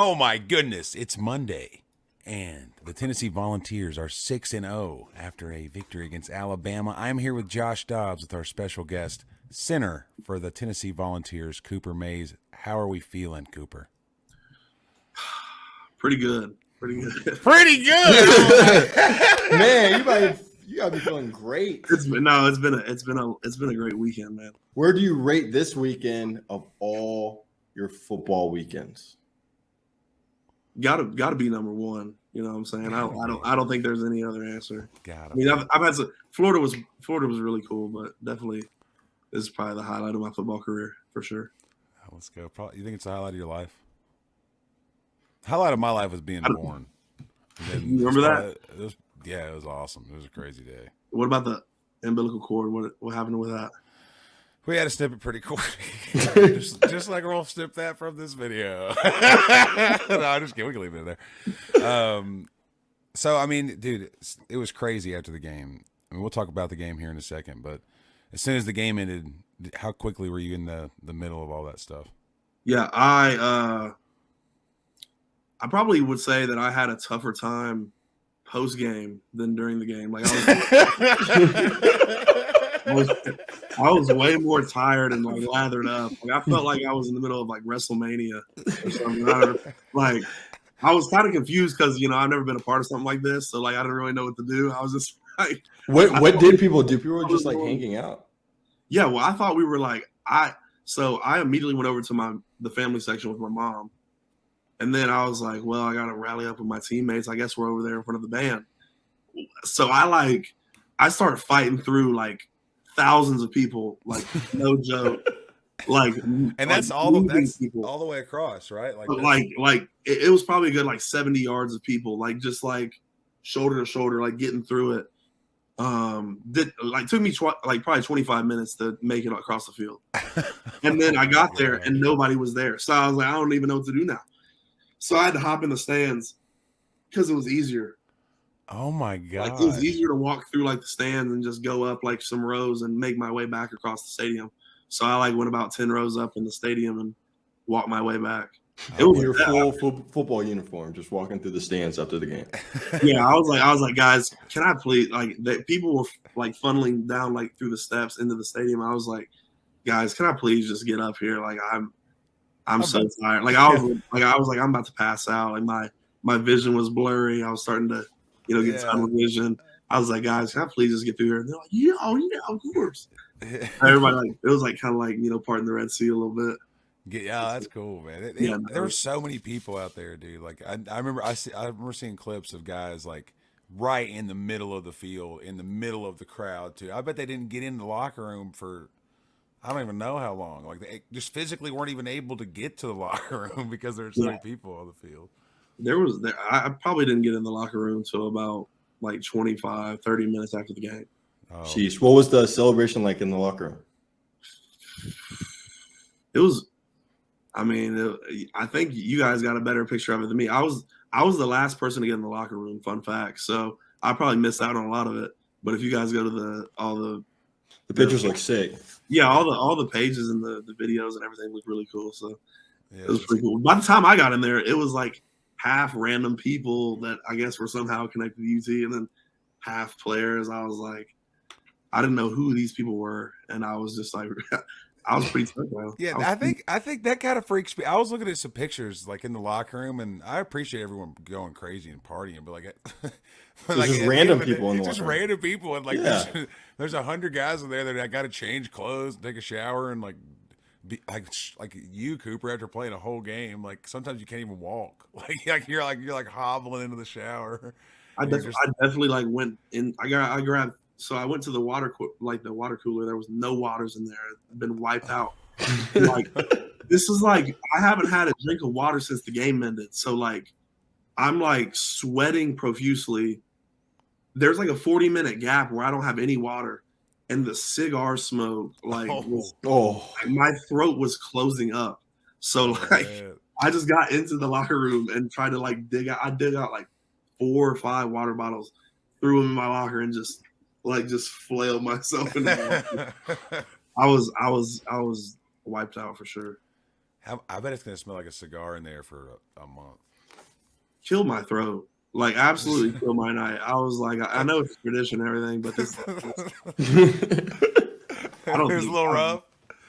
Oh my goodness, it's Monday, and the Tennessee Volunteers are 6-0 after a victory against Alabama. I'm here with Josh Dobbs with our special guest, center for the Tennessee Volunteers, Cooper Mays. How are we feeling, Cooper? Pretty good. Pretty good. Man, you gotta be feeling great. It's been a great weekend, man. Where do you rate this weekend of all your football weekends? Gotta be number one. You know what I'm saying? I don't think there's any other answer. Got I mean, I've had some. Florida was really cool, but definitely this is probably the highlight of my football career for sure. Let's go. Probably, you think it's the highlight of your life? Highlight of my life was being born. You remember that? It was awesome. It was a crazy day. What about the umbilical cord? What happened with that? We had to snip it pretty quick. just like we'll snip that from this video. No, I'm just kidding. We can leave it there. So, I mean, dude, it was crazy after the game. I mean, we'll talk about the game here in a second, but as soon as the game ended, how quickly were you in the middle of all that stuff? Yeah, I probably would say that I had a tougher time post game than during the game. Like I was way more tired and like lathered up. Like I felt like I was in the middle of like WrestleMania or something. Like I was kind of confused because I've never been a part of something like this, so like I didn't really know what to do. I was just like, what did people do? People were just like hanging out. Yeah, well, I thought we were like I immediately went over to the family section with my mom. And then I was like, well, I got to rally up with my teammates. I guess we're over there in front of the band. So I started fighting through like thousands of people, like no joke. Like, and that's all the way across, right? Like it was probably a good like 70 yards of people, like just like shoulder to shoulder, like getting through it. Took me probably 25 minutes to make it across the field. And then I got there and nobody was there. So I was like, I don't even know what to do now. So I had to hop in the stands because it was easier. Oh my God. Like, it was easier to walk through like the stands and just go up like some rows and make my way back across the stadium. So I like went about 10 rows up in the stadium and walked my way back. It was your full football uniform, just walking through the stands up to the game. Yeah, I was like, guys, can I please, like, people were like funneling down like through the steps into the stadium. I was like, guys, can I please just get up here? Like I'm so tired. Like I was like I'm about to pass out. Like my vision was blurry. I was starting to, get tunnel vision. I was like, guys, can I please just get through here? And they're like, yeah, of course. Everybody like it was like kind of like parting the Red Sea a little bit. Yeah, that's cool, man. There were so many people out there, dude. Like I remember seeing clips of guys like right in the middle of the field, in the middle of the crowd too. I bet they didn't get in the locker room for I don't even know how long. Like they just physically weren't even able to get to the locker room because there were so many people on the field. I probably didn't get in the locker room until about like 25, 30 minutes after the game. Oh. Jeez, what was the celebration like in the locker room? It was, I think you guys got a better picture of it than me. I was the last person to get in the locker room. Fun fact. So I probably missed out on a lot of it. But if you guys go to the pictures look sick. Yeah, all the pages and the videos and everything look really cool. So it was pretty cool. By the time I got in there, it was like half random people that I guess were somehow connected to UT, and then half players. I was like, I didn't know who these people were, and I was just like, I was pretty tough, man. Yeah, I think that kind of freaks me. I was looking at some pictures like in the locker room, and I appreciate everyone going crazy and partying, but like, just random people in the locker room. Just random people, and like there's 100 guys in there that got to change clothes, take a shower, and like be like you, Cooper, after playing a whole game, like sometimes you can't even walk. Like you're hobbling into the shower. I definitely like went in. I grabbed. So I went to the water cooler. There was no waters in there. I've been wiped out. Like this is like I haven't had a drink of water since the game ended. So like I'm like sweating profusely. There's like a 40-minute gap where I don't have any water, and the cigar smoke like my throat was closing up. So like I just got into the locker room and tried to like dig out. I dug out like 4 or 5 water bottles, threw them in my locker, and just flailed myself in the I was wiped out for sure. I bet it's gonna smell like a cigar in there for a month. Kill my throat. Like absolutely kill my night. I was like, I know it's tradition and everything, but this I don't It's a think little rough.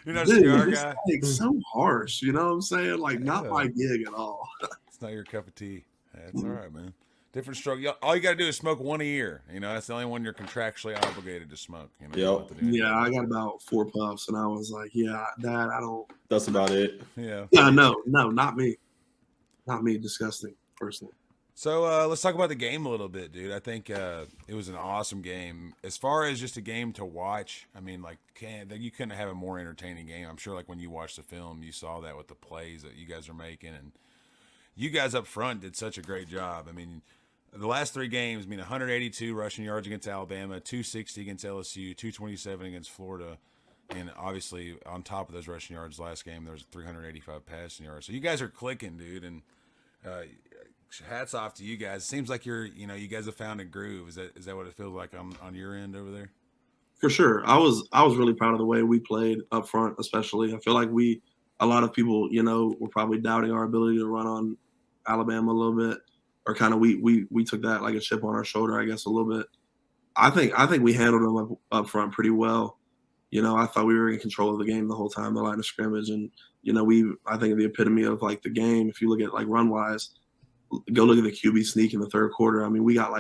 You're not a dude, cigar it's guy. like so harsh. You know what I'm saying? Like not Yeah. my gig at all. It's not your cup of tea. That's all right, man. Different stroke. All you got to do is smoke one a year. You know, that's the only one you're contractually obligated to smoke. You know, you don't have to do anything. Yeah, I got about 4 puffs, and I was like, yeah, Dad, I don't. That's about it. Yeah. Yeah, no, not me. Not me. Disgusting, personally. So let's talk about the game a little bit, dude. I think it was an awesome game. As far as just a game to watch, I mean, like, you couldn't have a more entertaining game. I'm sure, like, when you watched the film, you saw that with the plays that you guys are making. And you guys up front did such a great job. I mean, the last 3 games, 182 rushing yards against Alabama, 260 against LSU, 227 against Florida. And obviously, on top of those rushing yards, last game, there was 385 passing yards. So you guys are clicking, dude. And hats off to you guys. It seems like you guys have found a groove. Is that what it feels like on your end over there? For sure. I was really proud of the way we played up front, especially. I feel like a lot of people, were probably doubting our ability to run on Alabama a little bit, or kind of we took that like a chip on our shoulder, I guess, a little bit. I think we handled them up front pretty well. I thought we were in control of the game the whole time, the line of scrimmage, and I think the epitome of like the game. If you look at like run wise, go look at the QB sneak in the third quarter. I mean, we got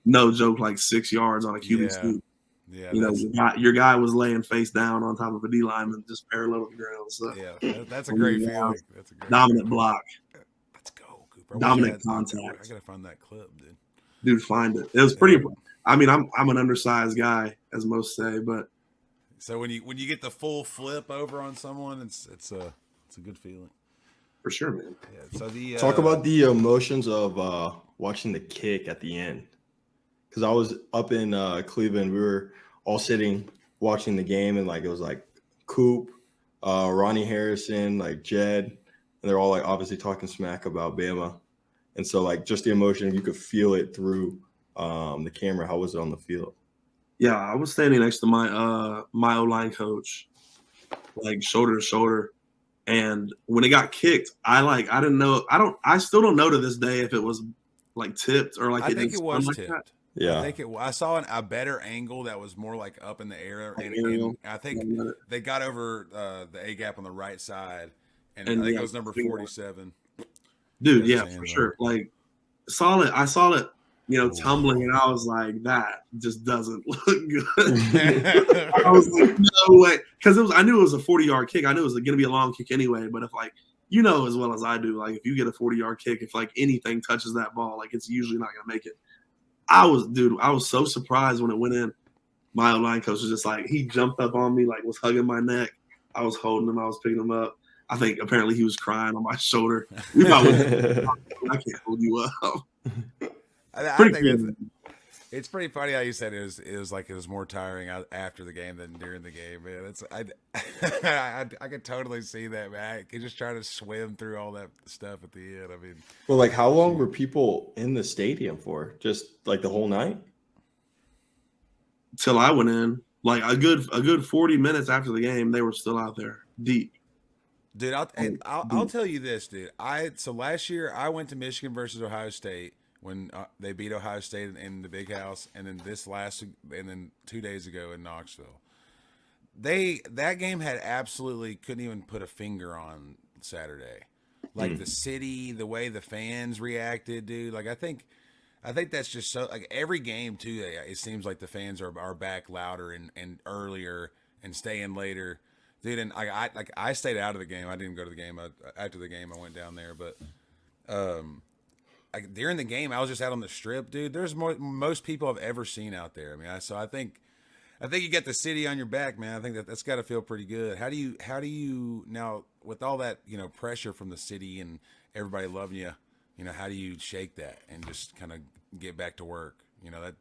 no joke, like 6 yards on a QB sneak. Yeah, your guy was laying face down on top of a D lineman, just parallel to the ground. So yeah, that's a great feeling. That's a great dominant block. Let's go, Cooper. Dominant contact. I gotta find that clip, dude. Dude, find it. It was pretty. I mean, I'm an undersized guy, as most say, but so when you get the full flip over on someone, it's a good feeling. For sure, man. Yeah. So talk about the emotions of watching the kick at the end. Because I was up in Cleveland, we were all sitting watching the game, and like it was like Coop, Ronnie Harrison, like Jed, and they're all like obviously talking smack about Bama, and so like just the emotion, you could feel it through the camera. How was it on the field? Yeah, I was standing next to my my O-line coach, like shoulder to shoulder. And when it got kicked, I didn't know. I still don't know to this day if it was like tipped or like I think it was like tipped. That. Yeah, I saw a better angle that was more like up in the air, and I think they got over the A gap on the right side, and I think it was number 47. Dude, yeah, for sure. Like I saw it, tumbling, and I was like, that just doesn't look good. I was like, no way, because I knew it was a 40-yard kick. I knew it was going to be a long kick anyway. But if like as well as I do, like if you get a 40-yard kick, if like anything touches that ball, like it's usually not going to make it. I was so surprised when it went in. My line coach was just like, he jumped up on me, like was hugging my neck. I was holding him. I was picking him up. I think apparently he was crying on my shoulder. I can't hold you up. I think it's pretty funny how you said it was more tiring after the game than during the game, man. I could totally see that, man. I could just try to swim through all that stuff at the end. I mean, well, like how long were people in the stadium for? Just like the whole night? Till I went in, like a good 40 minutes after the game, they were still out there deep. Dude, I'll tell you this, dude. So last year I went to Michigan versus Ohio State when they beat Ohio State in the Big House, and then 2 days ago in Knoxville. That game had absolutely couldn't even put a finger on Saturday. Like the city, the way the fans reacted, dude. Like I think that's just so like every game too. It seems like the fans are back louder and earlier and staying later. Dude, and I stayed out of the game. I didn't go to the game. After the game, I went down there. But during the game, I was just out on the strip, dude. There's most people I've ever seen out there. I mean, I think you get the city on your back, man. I think that's got to feel pretty good. How do you now with all that pressure from the city and everybody loving you? How do you shake that and just kind of get back to work?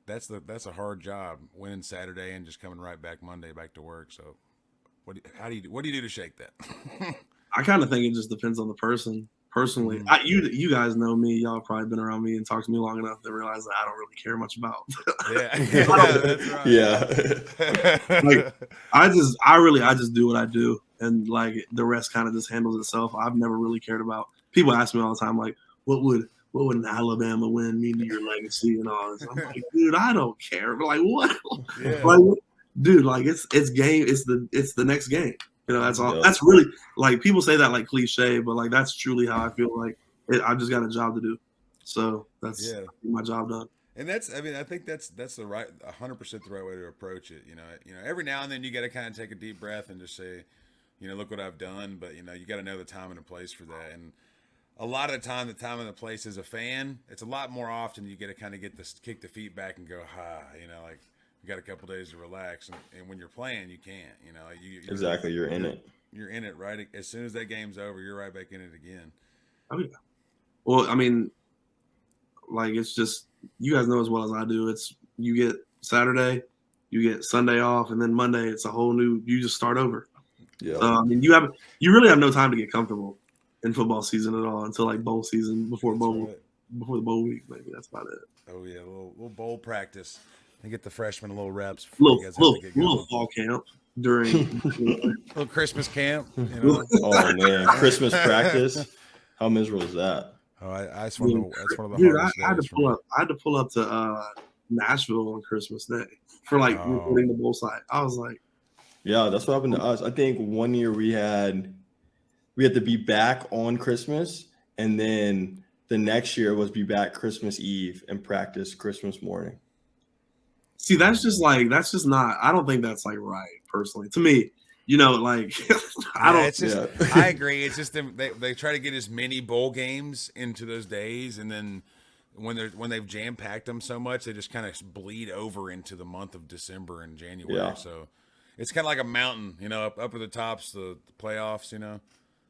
That's a hard job, winning Saturday and just coming right back Monday back to work. So. What do you do to shake that? I kind of think it just depends on the person. Personally, you guys know me. Y'all have probably been around me and talked to me long enough to realize that I don't really care much about. That's right. Yeah. Like I just do what I do, and like the rest kind of just handles itself. I've never really cared about. People ask me all the time, like, what would an Alabama win mean to your legacy and all this? I'm like, dude, I don't care. But like, what? Yeah. Like, dude, like it's game. It's the next game. You know, that's all. Yeah. That's really like people say that like cliche, but like that's truly how I feel. Like I just got a job to do, so that's my job done. And I think that's the right 100% the right way to approach it. You know, every now and then you got to kind of take a deep breath and just say, you know, look what I've done. But you know, you got to know the time and the place for that. And a lot of the time and the place as a fan, it's a lot more often you get to kind of kick the feet back and go, you know, like you got a couple days to relax. And when you're playing, you can't. You know, you're in it. You're in it right as soon as that game's over. You're right back in it again. Oh yeah. Well, I mean, like it's just. You guys know as well as I do. It's you get Saturday, you get Sunday off, and then Monday it's a whole new. You just start over. Yeah. I mean, you really have no time to get comfortable in football season at all until like bowl season before the bowl week. Maybe that's about it. Oh yeah, a little bowl practice and get the freshmen a little reps. Little fall camp during little Christmas camp. You know? Oh man, Christmas practice. How miserable is that? Oh, that's one of the dude, hardest. I had to pull up to Nashville on Christmas Day for like recording the bowl side. I was like, yeah, that's what happened to us. I think one year we had to be back on Christmas, and then the next year was be back Christmas Eve and practice Christmas morning. See, that's just not. I don't think that's like right personally to me. You know, like I agree. It's just they try to get as many bowl games into those days, and then when they've jam packed them so much, they just kind of bleed over into the month of December and January. Yeah. So it's kind of like a mountain, you know, up at the tops, the playoffs, you know,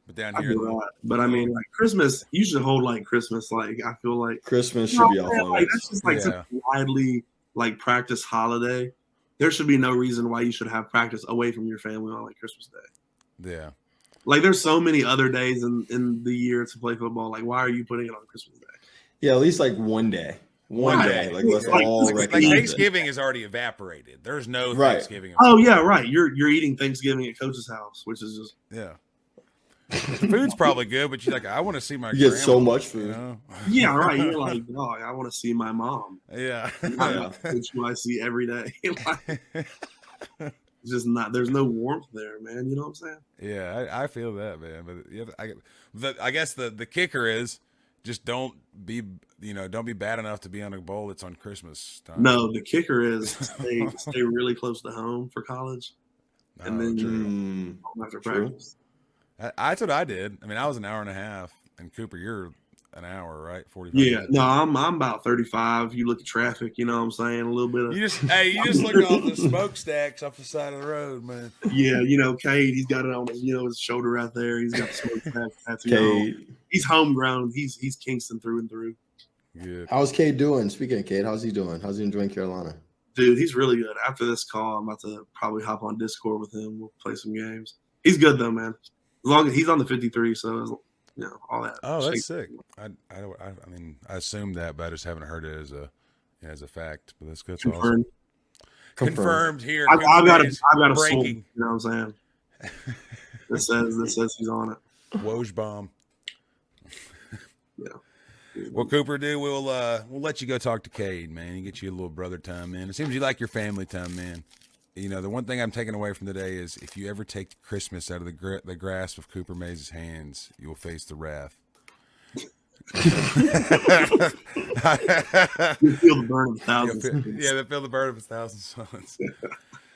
but down here. But I mean, like Christmas, you should hold like Christmas. Like I feel like Christmas should be off on like that's just like such a widely like practice holiday. There should be no reason why you should have practice away from your family on like Christmas Day. Yeah. Like there's so many other days in the year to play football. Like why are you putting it on Christmas Day? Yeah, at least like one day. One day. Like let's all recognize Thanksgiving is already evaporated. There's no Thanksgiving. Oh yeah, right. You're eating Thanksgiving at Coach's house, which is just The food's probably good, but you're like, I want to see my grandma. You get so much food. You know? Yeah, right. You're like, oh, I want to see my mom. Yeah. Which I see every day. Like, it's just not, there's no warmth there, man. You know what I'm saying? Yeah, I feel that, man. But I guess the kicker is just don't be bad enough to be on a bowl that's on Christmas time. No, the kicker is stay really close to home for college. And then after practice. That's what I did. I mean, I was an hour and a half, and Cooper, you're an hour, right? 45. Yeah, no, I'm about 35. You look at traffic, you know what I'm saying? A little bit of you just look at all the smokestacks off the side of the road, man. Yeah, you know, Cade, he's got it on his shoulder right there. He's got the smokestack tattoo. He's homegrown. He's Kingston through and through. Good. How's Cade doing? Speaking of Cade, how's he doing? How's he enjoying Carolina? Dude, he's really good. After this call, I'm about to probably hop on Discord with him. We'll play some games. He's good though, man. As long as he's on the 53, so you know all that. Oh, that's sick. I mean, I assumed that, but I just haven't heard it as a fact. But that's good. Confirmed. Awesome. Confirmed here. I've got a breaking. You know what I'm saying? That says he's on it. Woj bomb. Yeah. Well, Cooper, dude, we'll let you go talk to Cade, man. You get you a little brother time, man. It seems you like your family time, man. You know, the one thing I'm taking away from today is if you ever take Christmas out of the grasp of Cooper Mays' hands, you will face the wrath. You feel the burn of 1,000 suns. Yeah, they feel the burn of 1,000 suns.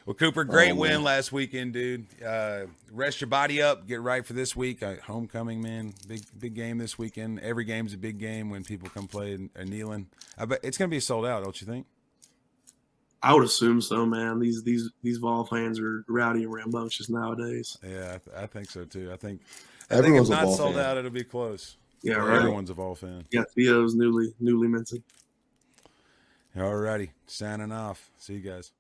Well, Cooper, great win last weekend, dude. Rest your body up. Get right for this week. Homecoming, man. Big game this weekend. Every game's a big game when people come play and kneeling. I bet it's going to be sold out, don't you think? I would assume so, man. These Vol fans are rowdy and rambunctious nowadays. Yeah, I think so too. I think Everyone's if not a Vol sold fan. out, it'll be close. Yeah, right. Everyone's a Vol fan. Yeah, Theo's newly minted. All righty, signing off. See you guys.